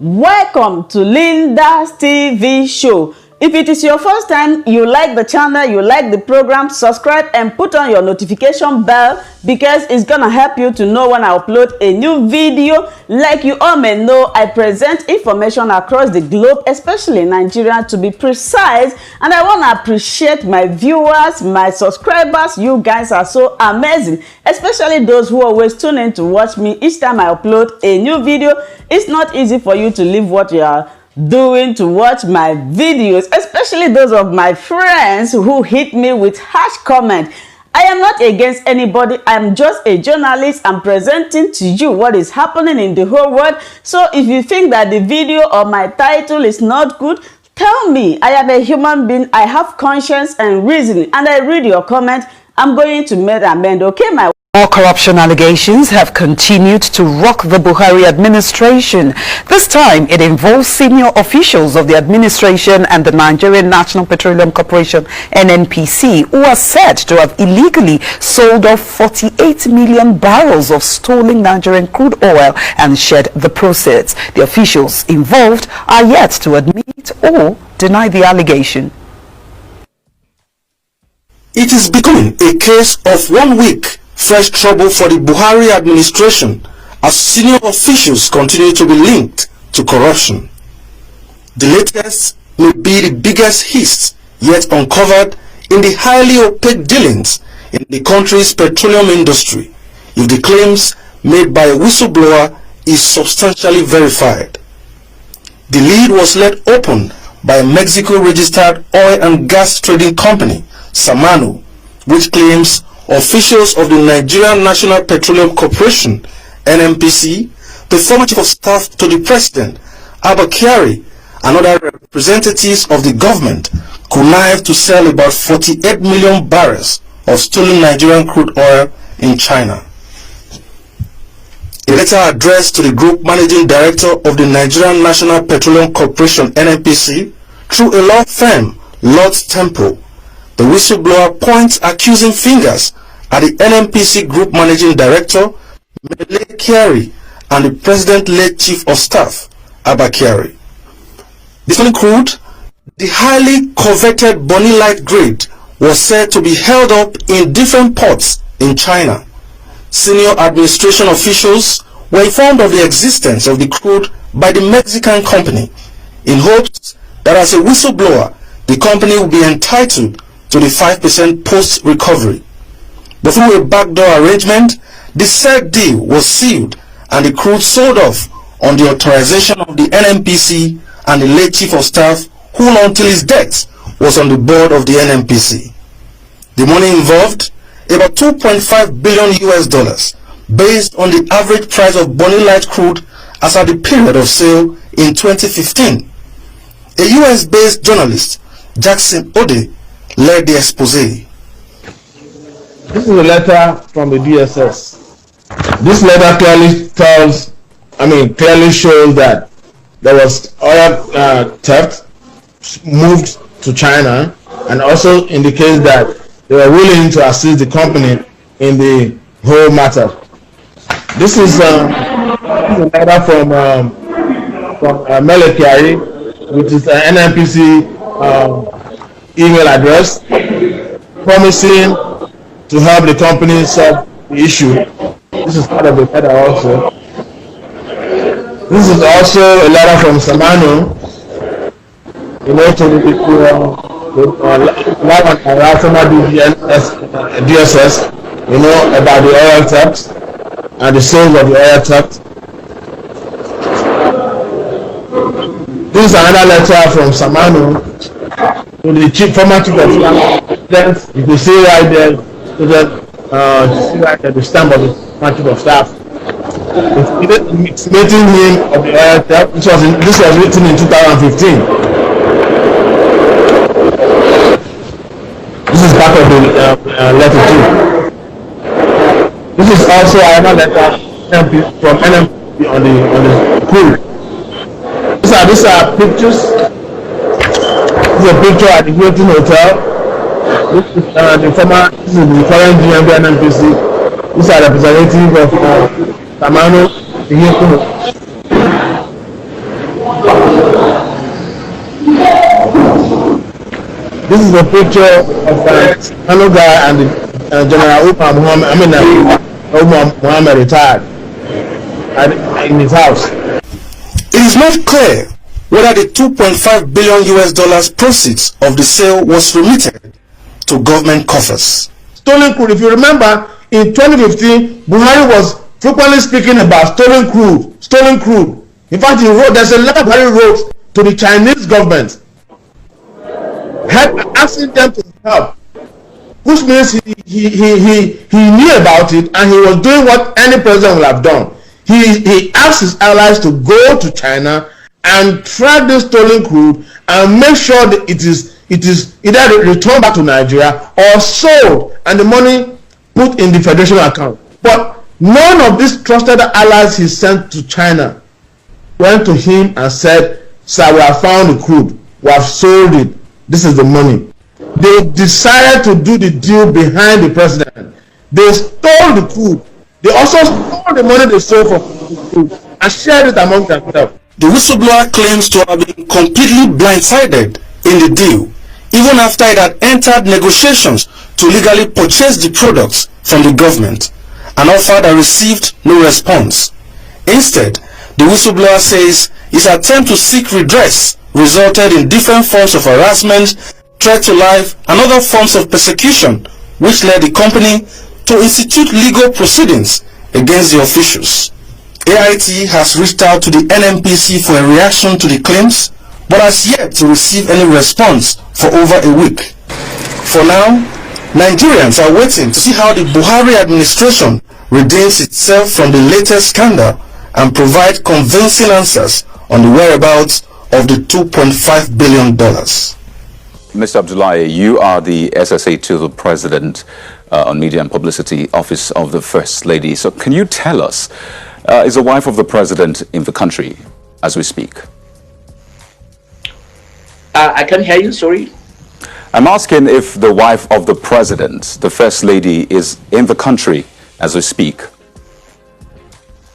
Welcome to Linda's TV show. If it is your first time, you like the channel, you like the program, subscribe and put on your notification bell because it's gonna help you to know when I upload a new video. Like you all may know, I present information across the globe, especially Nigeria to be precise, and I want to appreciate my viewers, my subscribers. You guys are so amazing, especially those who always tune in to watch me each time I upload a new video. It's not easy for you to leave what you are doing to watch my videos, especially those of my friends who hit me with harsh comment. I am not against anybody. I'm just a journalist. I'm presenting to you what is happening in the whole world. So if you think that the video or my title is not good, tell me. I am a human being. I have conscience and reasoning, and I read your comment. I'm going to make amend. Okay, my More corruption allegations have continued to rock the Buhari administration. This time, it involves senior officials of the administration and the Nigerian National Petroleum Corporation, NNPC, who are said to have illegally sold off 48 million barrels of stolen Nigerian crude oil and shared the proceeds. The officials involved are yet to admit or deny the allegation. It is becoming a case of 1 week fresh trouble for the Buhari administration as senior officials continue to be linked to corruption. The latest may be the biggest hits yet uncovered in the highly opaque dealings in the country's petroleum industry, if the claims made by a whistleblower is substantially verified. The lead was let open by a Mexico-registered oil and gas trading company, Samano, which claims officials of the Nigerian National Petroleum Corporation, NNPC, the former chief of staff to the president, Kyari, and other representatives of the government connived to sell about 48 million barrels of stolen Nigerian crude oil in China. A letter addressed to the group managing director of the Nigerian National Petroleum Corporation, NNPC, through a law firm, Lord's Temple, the whistleblower points accusing fingers at the NNPC Group Managing Director, Kyari, and the President-led Chief of Staff, Kyari. The stolen crude, the highly coveted Bonny Light grade, was said to be held up in different ports in China. Senior administration officials were informed of the existence of the crude by the Mexican company in hopes that as a whistleblower, the company would be entitled to the 5% post-recovery. But through a backdoor arrangement, the said deal was sealed and the crude sold off on the authorization of the NNPC and the late Chief of Staff, who until his death was on the board of the NNPC. The money involved, about $2.5 billion based on the average price of Bonny Light crude as at the period of sale in 2015. A US-based journalist, Jackson Ode, led the expose. This is a letter from the DSS. This letter clearly shows that there was oil theft moved to China, and also indicates that they were willing to assist the company in the whole matter. This is a letter from Kyari, which is an NNPC email address, promising to help the company solve the issue. This is part of the letter also. This is also a letter from Samano, to DSS, about the oil theft and the sales of the oil theft. This is another letter from Samano to the former chief of staff. You can see right there, the stamp of the former chief of staff. It's meeting him of the oil theft. This was written in 2015. This is part of the letter too. This is also another letter from NNPC on the crude. These are pictures. This is a picture at the Hilton Hotel. This is the current GM NNPC. These are representatives of Samano, the Hilton Hotel. This is a picture of Kano guy and the, General Umar Muhammad. Umar Muhammad retired in his house. It is not clear whether the 2.5 billion US dollars proceeds of the sale was remitted to government coffers. Stolen crude. If you remember, in 2015, Buhari was frequently speaking about stolen crude. Stolen crude. In fact, he wrote. There's a letter Buhari wrote to the Chinese government, asking them to help, which means he knew about it and he was doing what any president would have done. He asked his allies to go to China and track this stolen crude and make sure that it is either returned back to Nigeria or sold and the money put in the Federation account. But none of these trusted allies he sent to China went to him and said, "Sir, we have found the crude. We have sold it. This is the money." They decided to do the deal behind the president. They stole the crude. They also stole the money they sold from the crude and shared it among themselves. The whistleblower claims to have been completely blindsided in the deal, even after it had entered negotiations to legally purchase the products from the government, an offer that received no response. Instead, the whistleblower says his attempt to seek redress resulted in different forms of harassment, threat to life, and other forms of persecution, which led the company to institute legal proceedings against the officials. AIT has reached out to the NNPC for a reaction to the claims, but has yet to receive any response for over a week. For now, Nigerians are waiting to see how the Buhari administration redeems itself from the latest scandal and provide convincing answers on the whereabouts of the $2.5 billion. Mr. Abdullahi, you are the SSA2 President on Media and Publicity Office of the First Lady. So can you tell us, is the wife of the President in the country as we speak? I can't hear you, sorry. I'm asking if the wife of the President, the First Lady, is in the country as we speak.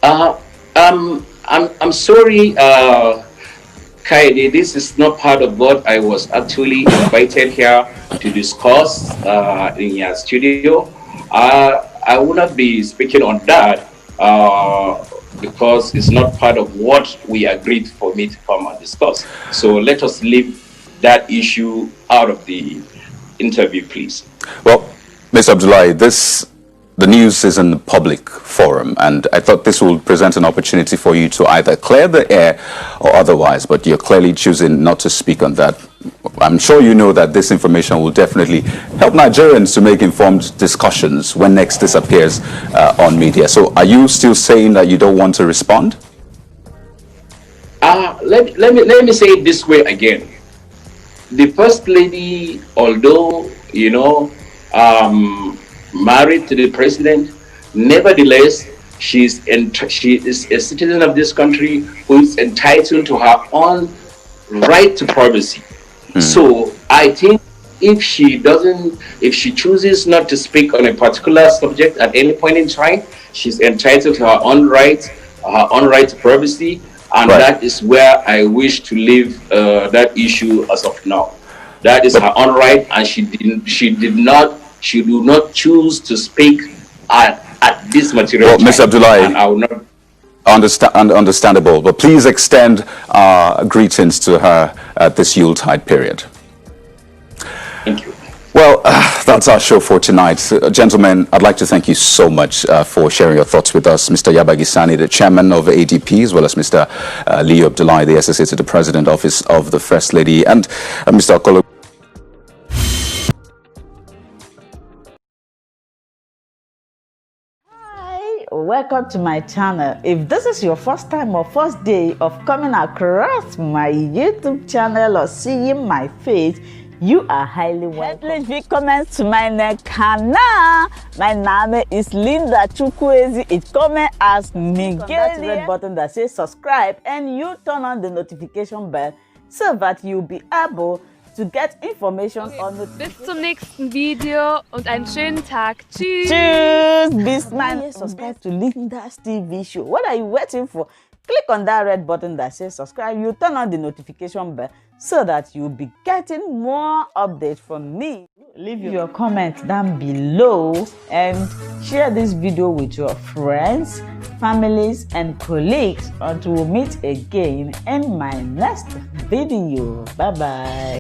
I'm sorry, Kaide, this is not part of what I was actually invited here to discuss in your studio. I will not be speaking on that because it's not part of what we agreed for me to come and discuss. So let us leave that issue out of the interview, please. Well, Mr. Abdullahi, the news is in the public forum, and I thought this would present an opportunity for you to either clear the air or otherwise, but you're clearly choosing not to speak on that. I'm sure you know that this information will definitely help Nigerians to make informed discussions when next this appears on media. So are you still saying that you don't want to respond? Let me say it this way again. The First Lady, although, you know, married to the President, nevertheless, she is a citizen of this country who is entitled to her own right to privacy. So I think if she chooses not to speak on a particular subject at any point in time, she's entitled to her own right to privacy, and that is where I wish to leave that issue as of now. That is her own right, and she do not choose to speak at this material time. Mr. Abdullahi, and I will not understandable, but please extend greetings to her at this Yuletide period. Thank you. Well, that's our show for tonight. Gentlemen, I'd like to thank you so much for sharing your thoughts with us. Mr. Yabagisani, the chairman of ADP, as well as Mr. Leo Abdullahi, the SSA to the President Office of the First Lady, and Mr. Okolo. Welcome to my channel. If this is your first time or first day of coming across my YouTube channel or seeing my face, you are highly welcome. Herzlich willkommen zu meinem Kanal. Mein Name ist Linda Chukwuezi. It comes as Miguel. That red button that says subscribe, and you turn on the notification bell so that you'll be able to get information on the. Bis zum nächsten Video und einen schönen Tag. Tschüss. Tschüss. Bis man subscribe to Linda's TV show. What are you waiting for? Click on that red button that says subscribe. You turn on the notification bell so that you'll be getting more updates from me. Leave your comments down below and share this video with your friends, families, and colleagues until we meet again in my next video. Bye bye.